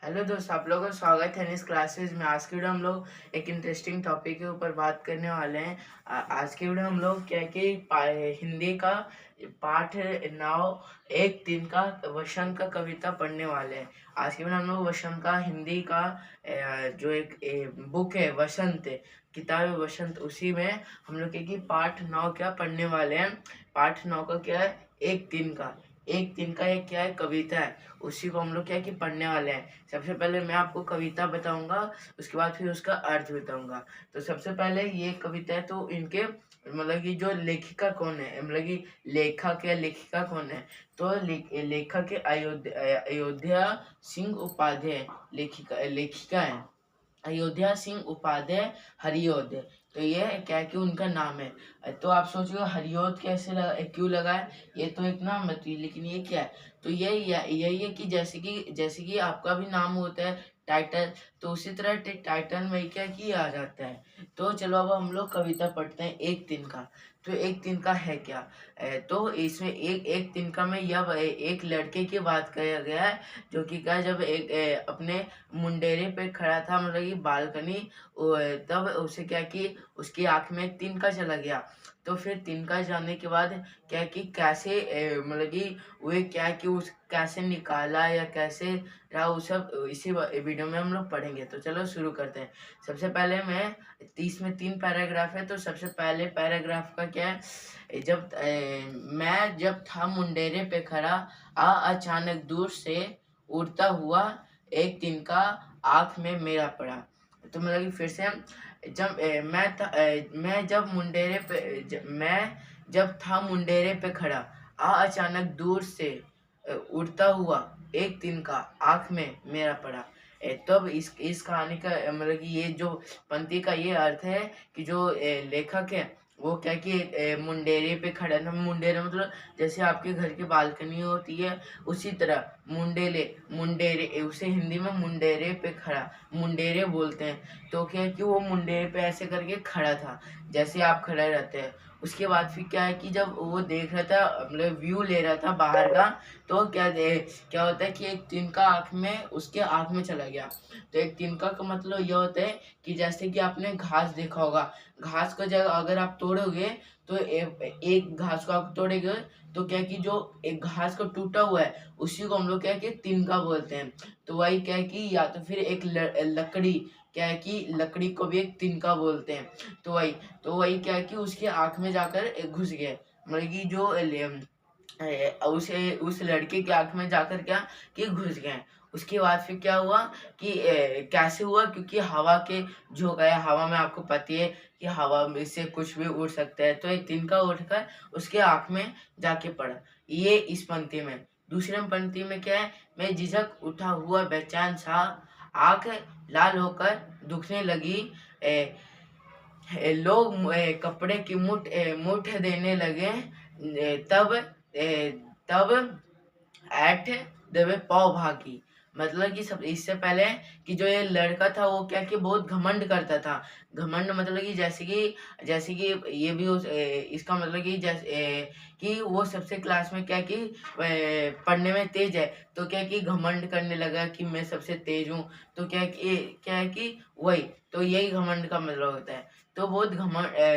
Hello दोस्त, आप लोगों का स्वागत है इस क्लासेस में। आज की वीडियो हम लोग एक इंटरेस्टिंग टॉपिक के ऊपर बात करने वाले हैं। आज की वीडियो हम लोग क्या कि हिंदी का पाठ 9 1 3 का वसंत का कविता पढ़ने वाले हैं। आज की वीडियो हम लोग वसंत का हिंदी का जो एक बुक है वसंत, किताब है वसंत, उसी में हम लोग क्या कि पाठ 9 क्या पढ़ने वाले हैं। पाठ 9 का क्या है? 1 3 का 1 3 का एक क्या है? कविता है। उसी को हम लोग क्या है कि पढ़ने वाले हैं। सबसे पहले मैं आपको कविता बताऊंगा, उसके बाद फिर उसका अर्थ बताऊंगा। तो सबसे पहले ये कविता है, तो इनके मतलब कि जो लेखिका कौन है, मतलब कि लेखक या लेखिका कौन है। तो लेखक है अयोध्या सिंह उपाध्याय। लेखिका है अयोध्या सिंह उपाध्याय हरिओद। तो ये क्या है कि उनका नाम है। तो आप सोचिए हरिओद कैसे क्यों लगा है? ये तो एक नाम है, लेकिन ये क्या है? तो यही है कि जैसे कि आपका भी नाम होता है टाइटल, तो उसी तरह टाइटल में क्या की आ जाता है। तो चलो अब हम लोग कविता पढ़ते हैं 1 3 का। तो 1 3 का है क्या? तो इसमें एक 3 का में यह एक लड़के की बात किया गया है, जो कि क्या, जब अपने मुंडेरे पे खड़ा था, मतलब कि बालकनी, तब उसे क्या कि उसकी आंख में एक तिनका चला गया। तो फिर तिनका जाने के बाद क्या कि कैसे मतलब कि वे क्या कि उस कैसे निकाला या कैसे रहा, वो सब इसी वीडियो में हम लोग पढ़ेंगे। तो चलो शुरू करते हैं। सबसे पहले मैं 30 में 3 पैराग्राफ है। तो सबसे पहले पैराग्राफ का क्या है? मैं जब था मुंडेरे पे खड़ा, अचानक दूर से उड़ता हुआ एक तिनका आँख में मेरा पड़ा। तो मतलब कि फिर से जब मैं जब मुंडेरे पे मैं जब था मुंडेरे पे खड़ा, अचानक दूर से उड़ता हुआ एक तिनका आँख में मेरा पड़ा। तब इस कहानी का मतलब कि ये जो पंक्ति का ये अर्थ है कि जो लेखक है वो क्या कि मुंडेरे पे खड़ा था। मुंडेरे मतलब जैसे आपके घर की बालकनी होती है, उसी तरह मुंडेरे उसे हिंदी में मुंडेरे पे खड़ा, मुंडेरे बोलते हैं। तो क्या है कि वो मुंडेरे पे ऐसे करके खड़ा था, जैसे आप खड़े रहते हैं। उसके बाद फिर क्या है कि जब वो देख रहा था, मतलब व्यू ले रहा था बाहर का, तो क्या होता है कि एक तिनका आँख में, उसके आँख में चला गया। तो एक तिनका का मतलब यह होता है कि जैसे कि आपने घास देखा होगा, घास को जब अगर आप तोड़ोगे, तो एक घास को आप तोड़ेंगे, तो क्या है कि जो एक घास को टूटा हुआ है, उसी को हम लोग क्या है कि तिनका बोलते हैं। तो वही क्या है कि या तो फिर एक लकड़ी, क्या है कि लकड़ी को भी एक तिनका बोलते हैं। तो वही क्या है कि उसकी आँख में जाकर घुस गए, मतलब कि जो उस लड़के की आँख में जाकर क्या कि घुस गए। उसके बाद फिर क्या हुआ कि कैसे हुआ, क्योंकि हवा के झोंका है, हवा में आपको पता है कि हवा में से कुछ भी उड़ सकता है। तो एक तिनका उठकर उसके आँख में जाके पड़ा। ये इस पंक्ति में। दूसरे पंक्ति में क्या है? मैं झिझक उठा हुआ बेचैन सा, आँख लाल होकर दुखने लगी। लोग कपड़े की मुठ देने लगे। तब तब ऐठ देवे पाव भागी। मतलब कि सब इससे पहले कि जो ये लड़का था वो क्या कि बहुत घमंड करता था। घमंड मतलब कि जैसे कि ये भी इसका मतलब कि कि वो सबसे क्लास में क्या कि पढ़ने में तेज है, तो क्या कि घमंड करने लगा कि मैं सबसे तेज हूँ। तो क्या है कि वही, तो यही घमंड का मतलब होता है। तो बहुत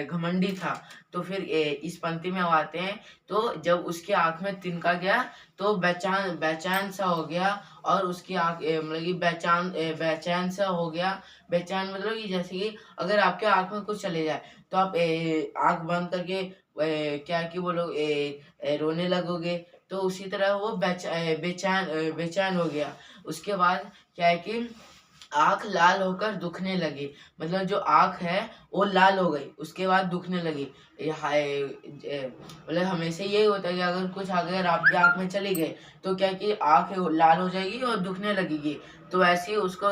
घमंडी था। तो फिर इस पंक्ति में आते हैं। तो जब उसके आँख में तिनका गया, तो बेचैन सा हो गया, और उसकी आँख मतलब कि बेचैन सा हो गया। बेचैन मतलब कि जैसे कि अगर आपके आँख में कुछ चले जाए, तो आप आँख बंद करके क्या कि वो लोग रोने लगोगे। तो उसी तरह वो बेचैन हो गया। उसके बाद क्या है कि आँख लाल होकर दुखने लगी। मतलब जो आँख है वो लाल हो गई, उसके बाद दुखने लगी। मतलब हमेशा यही होता है कि अगर आपकी आँख में चली गई, तो क्या कि आँख लाल हो जाएगी और दुखने लगेगी। तो ऐसे ही उसको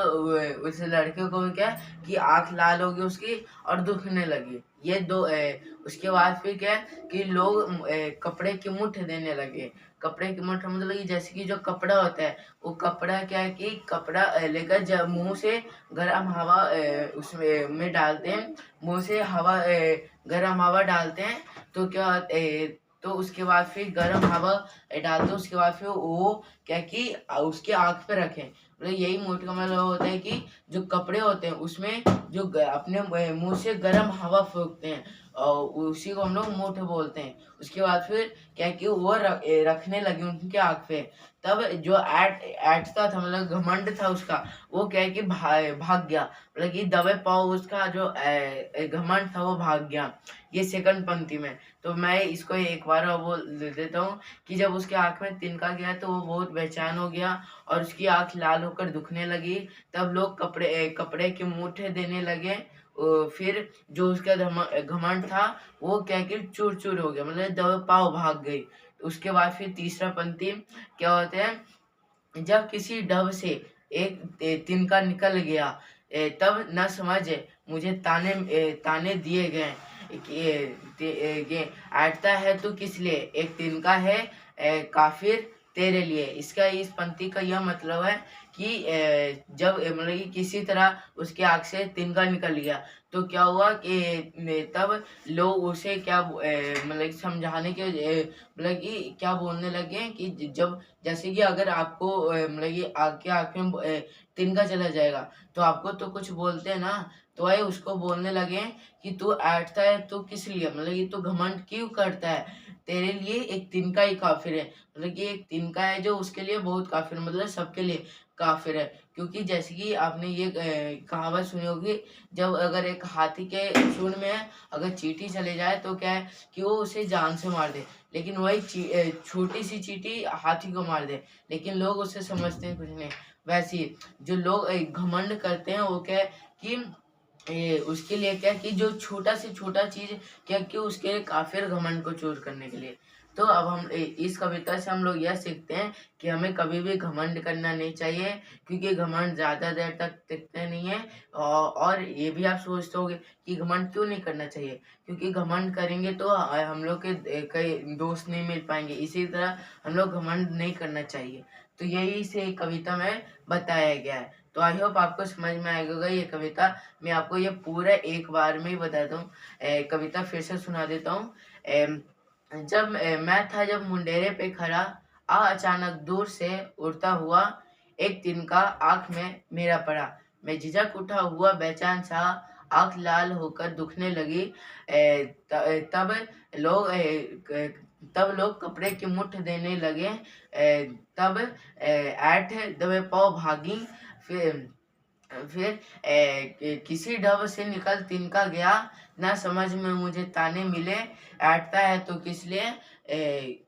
उस लड़के को भी क्या कि आँख लाल होगी उसकी और दुखने लगी। ये दो उसके बाद फिर क्या है कि लोग कपड़े की मुट्ठ देने लगे। कपड़े की मुट्ठ मतलब कि जैसे कि जो कपड़ा होता है, वो कपड़ा क्या है कि कपड़ा लेकर जब मुंह से गर्म हवा उसमें में डालते हैं, मुंह से गर्म हवा डालते हैं। तो तो उसके बाद फिर गर्म हवा डालते हैं, उसके बाद फिर वो क्या कि उसके आँख पे रखें। मतलब यही मूठ का मतलब होता है कि जो कपड़े होते हैं उसमें जो अपने मुंह से गर्म हवा फूंकते हैं, और उसी को हम लोग मूठ बोलते हैं। उसके बाद फिर क्या है कि वो रखने लगे उनके आँख पे। तब जो ऐंठता था, मतलब घमंड था उसका, वो क्या है कि भाग गया। मतलब कि दबे पाँव उसका जो घमंड था वो भाग गया। ये सेकंड पंक्ति में। तो मैं इसको एक बार और बोल देता हूँ कि जब उसके आँख में तिनका गया तो वो बहुत बेचैन हो गया और उसकी आँख लाल होकर दुखने लगी। तब लोग कपड़े की मूठे देने लगे। फिर जो उसका घमंड था वो क्या कि चूर-चूर हो गया, मतलब दबे पाँव भाग गई। उसके बाद फिर तीसरा पंक्ति क्या होता है, जब किसी डब से एक तिनका निकल गया, तब न समझ मुझे ताने दिए गए कि ये ऐंठता है तो किस लिए, एक तिनका है काफिर तेरे लिए। इसका इस पंक्ति का यह मतलब है कि जब मतलब कि किसी तरह उसकी आँख से तिनका निकल गया तो क्या हुआ कि तब लोग उसे क्या मतलब कि समझाने के मतलब कि क्या बोलने लगे कि जब जैसे कि अगर आपको मतलब कि आपकी आँख में तिनका चला जाएगा तो आपको तो कुछ बोलते हैं ना, तो वही उसको बोलने लगे कि तू ऐंठता है तो किस लिए, मतलब ये तो घमंड क्यों करता है, तेरे लिए एक तिनका ही काफ़िर है। मतलब कि एक तिनका है जो उसके लिए बहुत काफ़िर, मतलब सबके लिए काफ़िर है। क्योंकि जैसे कि आपने ये कहावत सुनी होगी, जब अगर एक हाथी के सूंड में अगर चींटी चले जाए तो क्या है कि वो उसे जान से मार दे, लेकिन वही छोटी सी चींटी हाथी को मार दे, लेकिन लोग उसे समझते हैं कुछ नहीं। वैसे ही जो लोग घमंड करते हैं वो क्या है कि उसके लिए क्या कि जो छोटा से छोटा चीज़ क्या कि उसके लिए काफ़िर घमंड को चूर करने के लिए। तो अब हम इस कविता से हम लोग यह सीखते हैं कि हमें कभी भी घमंड करना नहीं चाहिए, क्योंकि घमंड ज़्यादा देर तक टिकते नहीं है। और ये भी आप सोचते होंगे कि घमंड क्यों नहीं करना चाहिए, क्योंकि घमंड करेंगे तो हम लोग के कई दोस्त नहीं मिल पाएंगे, इसी तरह हम लोग घमंड नहीं करना चाहिए। तो यही से कविता में बताया गया है। तो आई होप आपको समझ में आएगा होगा ये कविता। मैं आपको ये पूरा एक बार में ही बता दूं। कविता फिर से सुना देता हूँ। मैं था जब मुंडेरे पे खड़ा, अचानक दूर से उड़ता हुआ एक तिनका आँख में मेरा पड़ा। मैं झिझक उठा हुआ बेचैन सा, आँख लाल होकर दुखने लगी। तब लोग तब लोग कपड़े की मुठ देने लगे। तब ऐंठ दबे पाँव भागी। फिर फिर किसी ढब से निकल तिनका गया, ना समझ में मुझे ताने मिले, ऐंठता है तो किस लिए,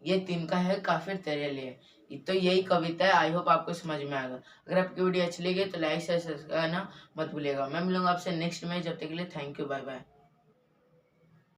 ये तिनका है काफिर तेरे लिए। तो यही कविता है। आई होप आपको समझ में आएगा। अगर आपकी वीडियो अच्छी लगी तो लाइक शेयर सब्सक्राइब करना मत भूलिएगा। मैं मिलूंगा आपसे नेक्स्ट में, जब तक के लिए थैंक यू, बाय बाय।